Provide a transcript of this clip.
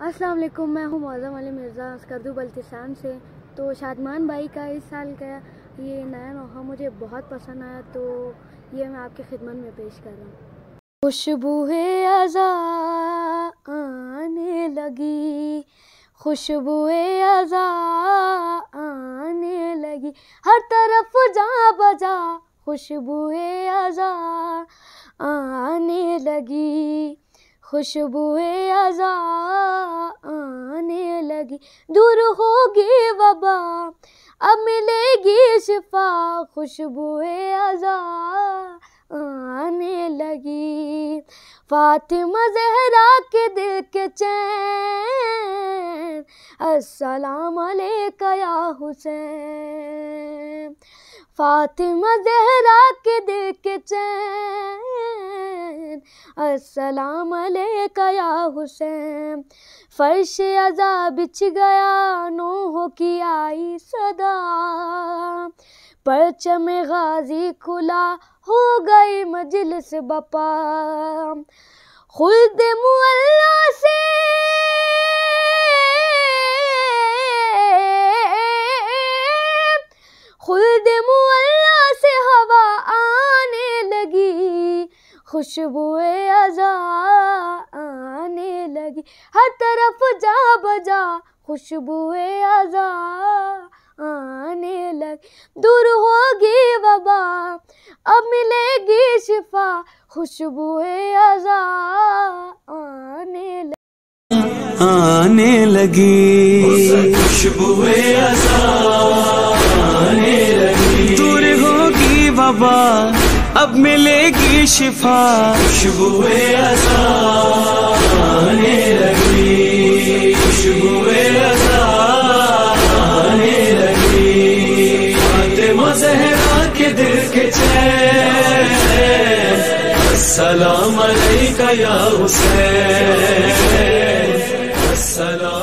السلام علیکم، میں ہوں معظم علی مرزا اسکردو بلتستان سے۔ تو شادمان بھائی کا اس سال کا یہ نیا نوحہ مجھے بہت پسند آیا، تو یہ میں آپ کی خدمت میں پیش کر رہا ہوں۔ خوشبو ازاں آنے لگی، خوشبو ازاں آنے لگی، ہر طرف جا بجا خوشبو ازاں آنے لگی، خوشبو ازاں آنے لگی، دور ہوگی وبا اب ملے گی شفا، خوشبو ازاں آنے لگی، فاطمہ زہرا کے دل کے چین، السلام علیکہ یا حسین، فاطمہ زہرا کے دل کے چین، السلام علیکہ یا حسین، فرش عزا بچھ گیا نوح کی آئی صدا، پرچم غازی کھلا ہو گئی مجلس بپا، خلد معلا سے خلد معلا سے ہوا آنے لگی، خوشبو ازاں آنے لگی، ہر طرف جا بجا خوشبو ازاں آنے لگی، دور ہوگی وبا اب ملے گی شفا، خوشبو ازاں آنے لگی، خوشبو ازاں آنے لگی، دور ہوگی وبا اب ملے گی شفا، خوشبو ازاں آنے لگی، خوشبو ازاں آنے لگی، فاطمہ زہرا کے دل کے چین، السلام علیکہ یا حسین، السلام